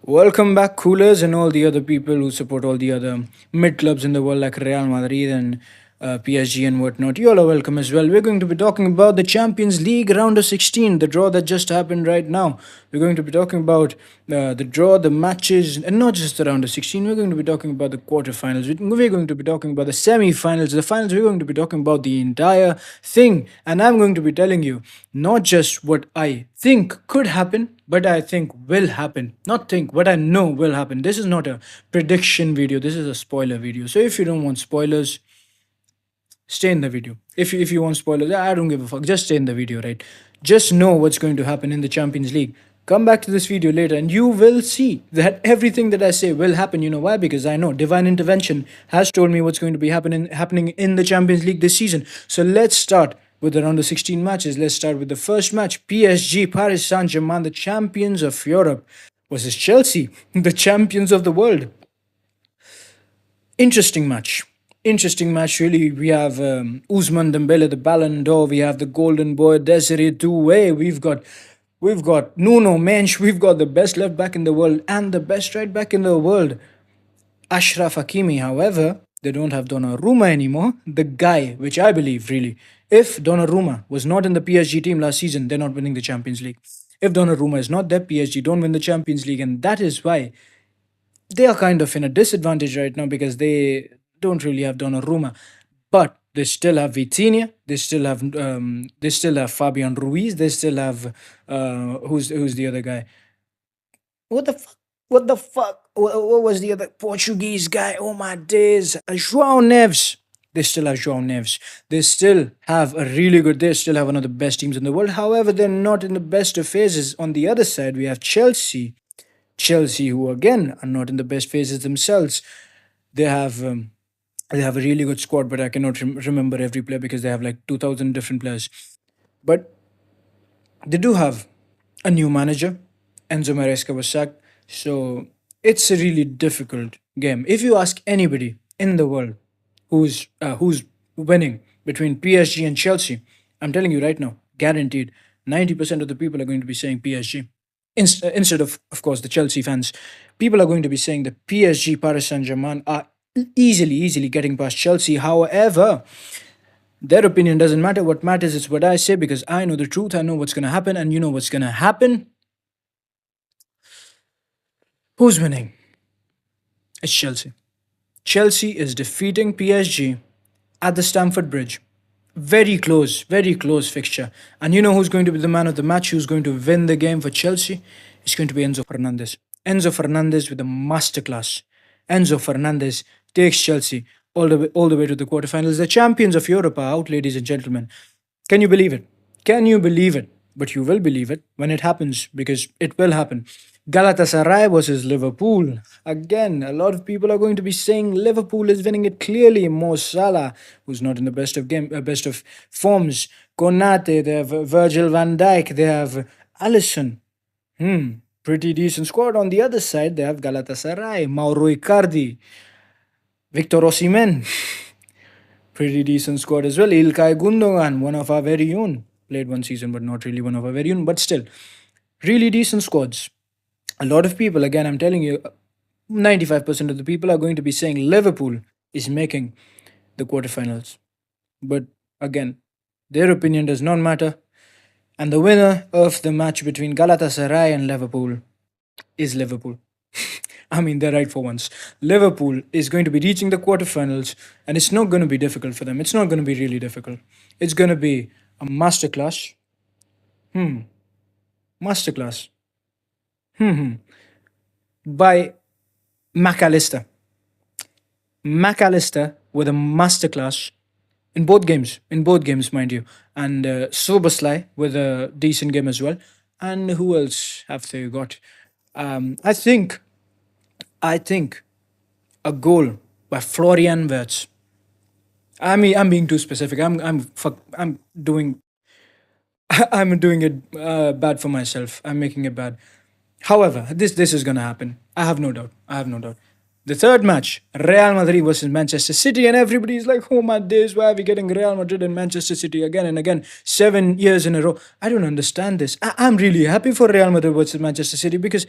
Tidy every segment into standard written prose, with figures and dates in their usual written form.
Welcome back, coolers, and all the other people who support all the other mid clubs in the world like Real Madrid and PSG and whatnot. You all are welcome as well. We're going to be talking about the Champions League round of 16, the draw that just happened right now. We're going to be talking about the draw, the matches, and not just the round of 16. We're going to be talking about the quarterfinals. We're going to be talking about the semi-finals, the finals. We're going to be talking about the entire thing. And I'm going to be telling you not just what I think could happen, but I think will happen. Not think, what I know will happen. This is not a prediction video. This is a spoiler video. So if you don't want spoilers, stay in the video. If you want spoilers, I don't give a fuck. Just stay in the video, right? Just know what's going to happen in the Champions League. Come back to this video later and you will see that everything that I say will happen. You know why? Because I know divine intervention has told me what's going to be happening in the Champions League this season. So let's start with the round of 16 matches. Let's start with the first match. PSG, Paris Saint-Germain, the champions of Europe versus Chelsea, the champions of the world. Interesting match. Interesting match, really. We have Ousmane Dembele, the Ballon d'Or. We have the Golden Boy, Desiree Doué. We've got Nuno Mensch. We've got the best left back in the world and the best right back in the world, Ashraf Hakimi. However, they don't have Donnarumma anymore. The guy, which I believe really, if Donnarumma was not in the PSG team last season, they're not winning the Champions League. If Donnarumma is not there, PSG don't win the Champions League, and that is why they are kind of in a disadvantage right now because they don't really have Donnarumma, but they still have Vitinha, they still have Fabian Ruiz, they still have who's the other guy? What the fuck? What the fuck? What was the other Portuguese guy? Oh my days, João Neves. They still have João Neves. They still have a really good. They still have one of the best teams in the world. However, they're not in the best of phases. On the other side, we have Chelsea. Chelsea, who again are not in the best phases themselves. They have um, they have a really good squad, but I cannot remember every player because they have like 2,000 different players. But they do have a new manager. Enzo Maresca was sacked, so it's a really difficult game. If you ask anybody in the world who's winning between PSG and Chelsea, I'm telling you right now, guaranteed, 90% of the people are going to be saying PSG. Instead of course, the Chelsea fans, people are going to be saying that PSG, Paris Saint Germain are easily getting past Chelsea. However, their opinion doesn't matter. What matters is what I say because I know the truth. I know what's going to happen, and you know what's going to happen. Who's winning? It's Chelsea. Chelsea is defeating PSG at the Stamford Bridge. Very close fixture. And you know who's going to be the man of the match? Who's going to win the game for Chelsea? It's going to be Enzo Fernandez. Enzo Fernandez with a masterclass. Enzo Fernandez takes Chelsea all the way to the quarterfinals. The champions of Europe are out, ladies and gentlemen. Can you believe it? Can you believe it? But you will believe it when it happens because it will happen. Galatasaray versus Liverpool. Again, a lot of people are going to be saying Liverpool is winning it clearly. Mo Salah, who's not in the best of forms. Konate, they have Virgil van Dijk, they have Alisson. Pretty decent squad. On the other side, they have Galatasaray, Mauro Icardi, Victor Osimhen. Pretty decent squad as well. Ilkay Gundogan, one of our very own. Played one season, but not really one of our very own. But still, really decent squads. A lot of people, again, I'm telling you, 95% of the people are going to be saying Liverpool is making the quarterfinals. But again, their opinion does not matter. And the winner of the match between Galatasaray and Liverpool is Liverpool. I mean, they're right for once. Liverpool is going to be reaching the quarterfinals, and it's not going to be difficult for them. It's not going to be really difficult. It's going to be a masterclass. Masterclass by McAllister. McAllister with a masterclass in both games, mind you, and Soberslay with a decent game as well. And who else have they got? I think, I think a goal by Florian Wirtz. I mean, I'm being too specific. I'm doing I'm doing it bad for myself. I'm making it bad. However, this is gonna happen. I have no doubt. I have no doubt. The third match, Real Madrid versus Manchester City, and everybody's like, "Oh my days, why are we getting Real Madrid and Manchester City again and again, 7 years in a row?" I don't understand this. I'm really happy for Real Madrid versus Manchester City because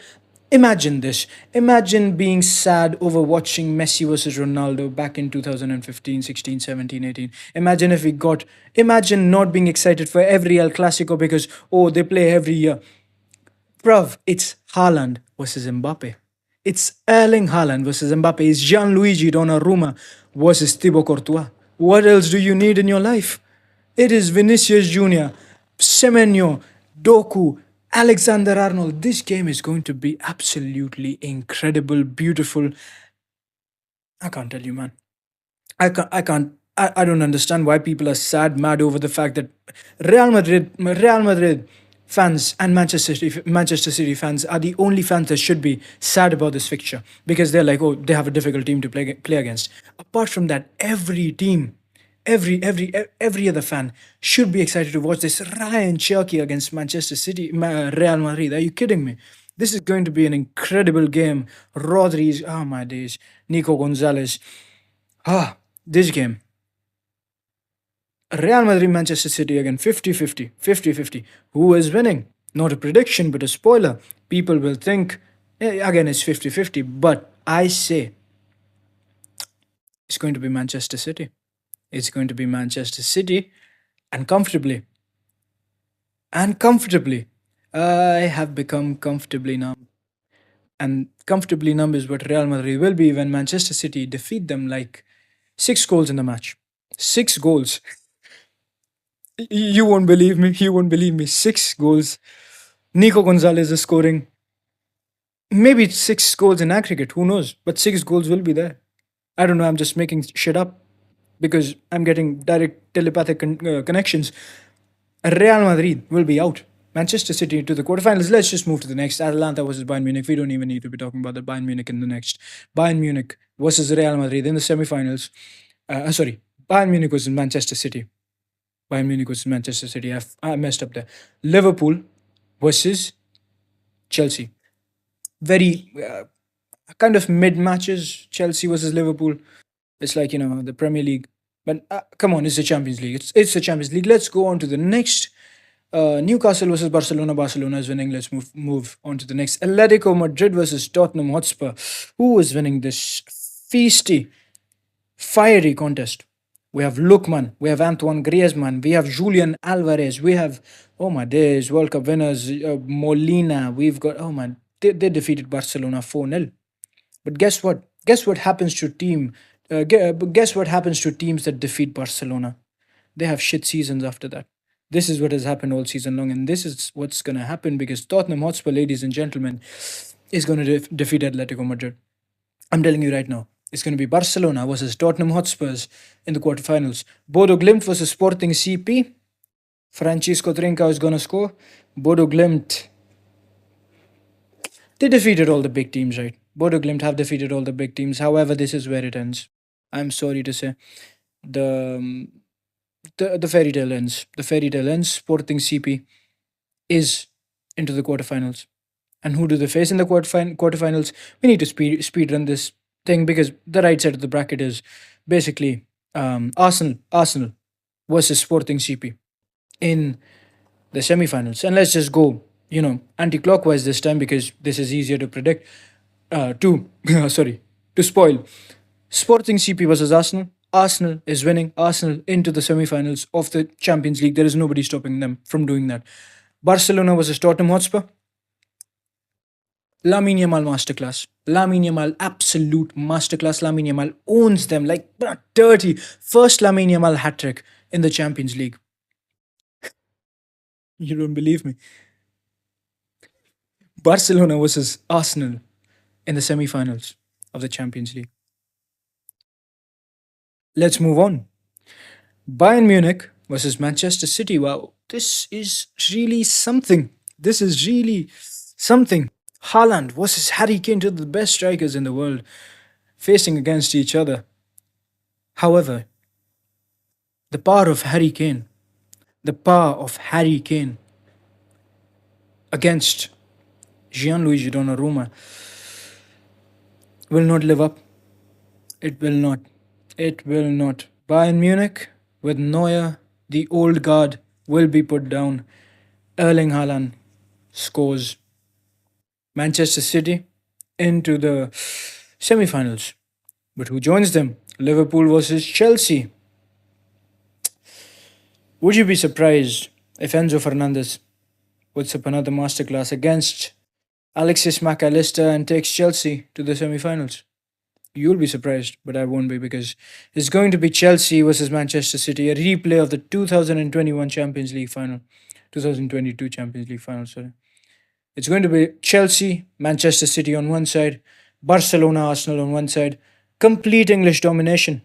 Imagine this. Imagine being sad over watching Messi versus Ronaldo back in 2015, 16, 17, 18. Imagine if we got. Imagine not being excited for every El Clasico because, oh, they play every year. Bruv, it's Haaland versus Mbappe. It's Erling Haaland versus Mbappe. It's Gianluigi Donnarumma versus Thibaut Courtois. What else do you need in your life? It is Vinicius Jr., Semenyo, Doku, Alexander Arnold. This game is going to be absolutely incredible, beautiful. I can't tell you, man. I don't understand why people are sad, mad over the fact that Real Madrid fans and Manchester City fans are the only fans that should be sad about this fixture because they're like, oh, they have a difficult team to play against. Apart from that, every team, every other fan should be excited to watch this Ryan Cherky against Real Madrid. Are you kidding me? This is going to be an incredible game. Rodri's, oh my days, Nico Gonzalez. This game. Real Madrid Manchester City again 50-50, 50-50. Who is winning? Not a prediction, but a spoiler. People will think, again, it's 50-50. But I say it's going to be Manchester City. It's going to be Manchester City and comfortably. And comfortably. I have become comfortably numb. And comfortably numb is what Real Madrid will be when Manchester City defeat them like 6 goals in the match. 6 goals. You won't believe me. You won't believe me. 6 goals. Nico Gonzalez is scoring. Maybe it's 6 goals in aggregate. Who knows? But 6 goals will be there. I don't know. I'm just making shit up because I'm getting direct telepathic connections. Real Madrid will be out. Manchester City to the quarterfinals. Let's just move to the next. Atalanta versus Bayern Munich. We don't even need to be talking about the Bayern Munich in the next. Bayern Munich versus Real Madrid in the semifinals. Sorry. Bayern Munich versus Manchester City. Bayern Munich versus Manchester City. I messed up there. Liverpool versus Chelsea. Very kind of mid matches. Chelsea versus Liverpool. It's like the Premier League. But come on, it's the Champions League. It's the Champions League. Let's go on to the next. Newcastle versus Barcelona. Barcelona is winning. Let's move on to the next. Atletico Madrid versus Tottenham Hotspur. Who is winning this feisty, fiery contest? We have Lookman, we have Antoine Griezmann, we have Julian Alvarez, we have, oh my days, World Cup winners, Molina. We've got, oh man, they defeated Barcelona 4-0. But guess what? Guess what happens to guess what happens to teams that defeat Barcelona? They have shit seasons after that. This is what has happened all season long, and this is what's going to happen because Tottenham Hotspur, ladies and gentlemen, is going to defeat Atletico Madrid. I'm telling you right now. It's going to be Barcelona versus Tottenham Hotspurs in the quarterfinals. Bodo Glimt versus Sporting CP. Francisco Trinca is going to score. Bodo Glimt. They defeated all the big teams, right? Bodo Glimt have defeated all the big teams. However, this is where it ends. I'm sorry to say. The the fairy tale ends. The fairy tale ends. Sporting CP is into the quarterfinals. And who do they face in the quarterfinals? We need to speed run this thing because the right side of the bracket is basically Arsenal versus Sporting CP in the semifinals. And let's just go, anti-clockwise this time because this is easier to predict. To sorry, to spoil. Sporting CP versus Arsenal. Arsenal is winning. Arsenal into the semifinals of the Champions League. There is nobody stopping them from doing that. Barcelona versus Tottenham Hotspur. Lamine Yamal masterclass. Lamine Yamal absolute masterclass. Lamine Yamal owns them like dirty. First Lamine Yamal hat trick in the Champions League. You don't believe me. Barcelona versus Arsenal in the semi-finals of the Champions League. Let's move on. Bayern Munich versus Manchester City. Wow, this is really something. This is really something. Haaland versus Harry Kane, two of the best strikers in the world, facing against each other. However, the power of Harry Kane, the power of Harry Kane against Gianluigi Donnarumma will not live up. It will not. It will not. Bayern Munich with Neuer, the old guard, will be put down. Erling Haaland scores. Manchester City into the semi-finals. But who joins them? Liverpool versus Chelsea. Would you be surprised if Enzo Fernandez puts up another masterclass against Alexis McAllister and takes Chelsea to the semi-finals? You'll be surprised, but I won't be, because it's going to be Chelsea versus Manchester City, a replay of the 2021 Champions League final, 2022 Champions League final, sorry. It's going to be Chelsea, Manchester City on one side, Barcelona, Arsenal on one side, complete English domination.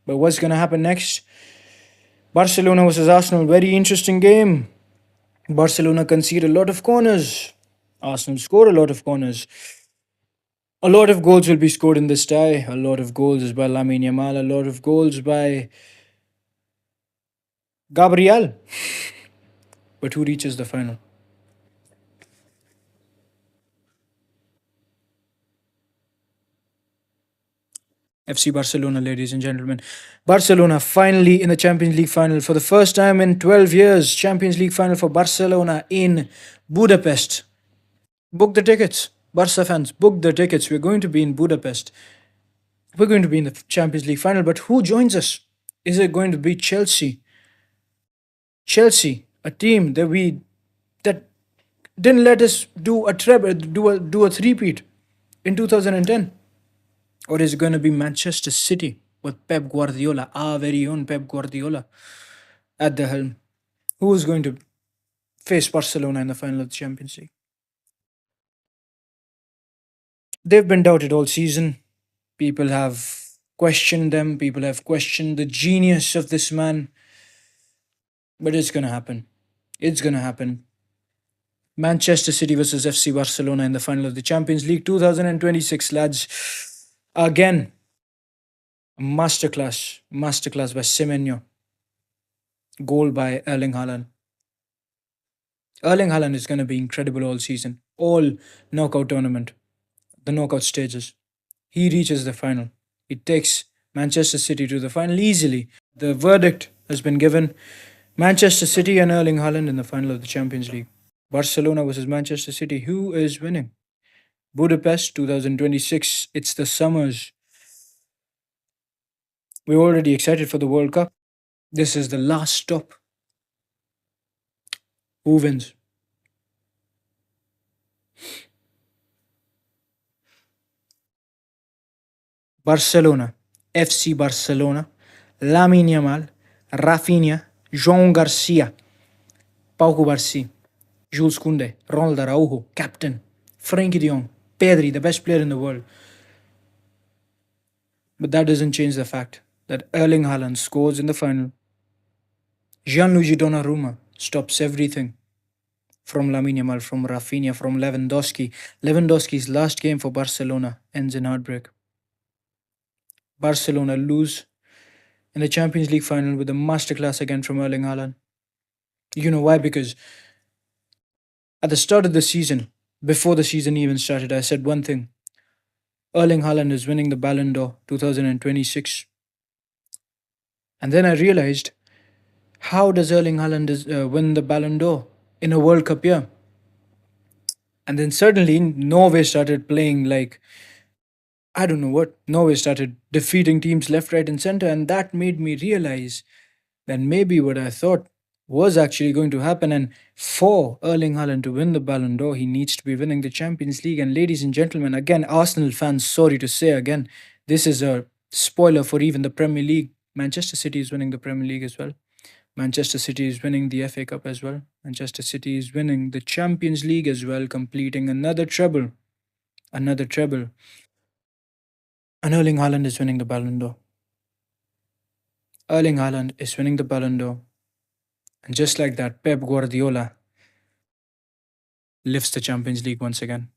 But what's going to happen next? Barcelona versus Arsenal, very interesting game. Barcelona concede a lot of corners. Arsenal score a lot of corners. A lot of goals will be scored in this tie. A lot of goals by Lamine Yamal. A lot of goals by Gabriel. But who reaches the final? FC Barcelona, ladies and gentlemen. Barcelona finally in the Champions League final for the first time in 12 years. Champions League final for Barcelona in Budapest. Book the tickets. Barca fans, book the tickets. We're going to be in Budapest. We're going to be in the Champions League final. But who joins us? Is it going to be Chelsea? Chelsea, a team that didn't let us do a treble, do a three-peat in 2010. Or is it going to be Manchester City with Pep Guardiola, our very own Pep Guardiola, at the helm? Who is going to face Barcelona in the final of the Champions League? They've been doubted all season. People have questioned them. People have questioned the genius of this man. But it's going to happen. It's going to happen. Manchester City versus FC Barcelona in the final of the Champions League 2026, lads. Again, masterclass by Semenyo. Goal by Erling Haaland. Erling Haaland is going to be incredible all season. All knockout tournament, the knockout stages. He reaches the final. It takes Manchester City to the final easily. The verdict has been given. Manchester City and Erling Haaland in the final of the Champions League. Barcelona versus Manchester City. Who is winning? Budapest 2026. It's the summers. We're already excited for the World Cup. This is the last stop. Who wins? Barcelona, FC Barcelona, Lamine Yamal, Rafinha, João Garcia, Pau Cubarsí, Jules Koundé, Ronald Araujo, captain, Frankie de Jong, Pedri, the best player in the world. But that doesn't change the fact that Erling Haaland scores in the final. Gianluigi Donnarumma stops everything from Lamine Yamal, from Rafinha, from Lewandowski. Lewandowski's last game for Barcelona ends in heartbreak. Barcelona lose in the Champions League final with a masterclass again from Erling Haaland. You know why? Because at the start of the season, before the season even started, I said one thing. Erling Haaland is winning the Ballon d'Or 2026. And then I realized, how does Erling Haaland win the Ballon d'Or in a World Cup year? And then suddenly Norway started playing like, I don't know what. Norway started defeating teams left, right, and center. And that made me realize that maybe what I thought was actually going to happen. And for Erling Haaland to win the Ballon d'Or, he needs to be winning the Champions League. And ladies and gentlemen, again, Arsenal fans, sorry to say again, this is a spoiler for even the Premier League. Manchester City is winning the Premier League as well. Manchester City is winning the FA Cup as well. Manchester City is winning the Champions League as well, completing another treble. Another treble. And Erling Haaland is winning the Ballon d'Or. Erling Haaland is winning the Ballon d'Or. And just like that, Pep Guardiola lifts the Champions League once again.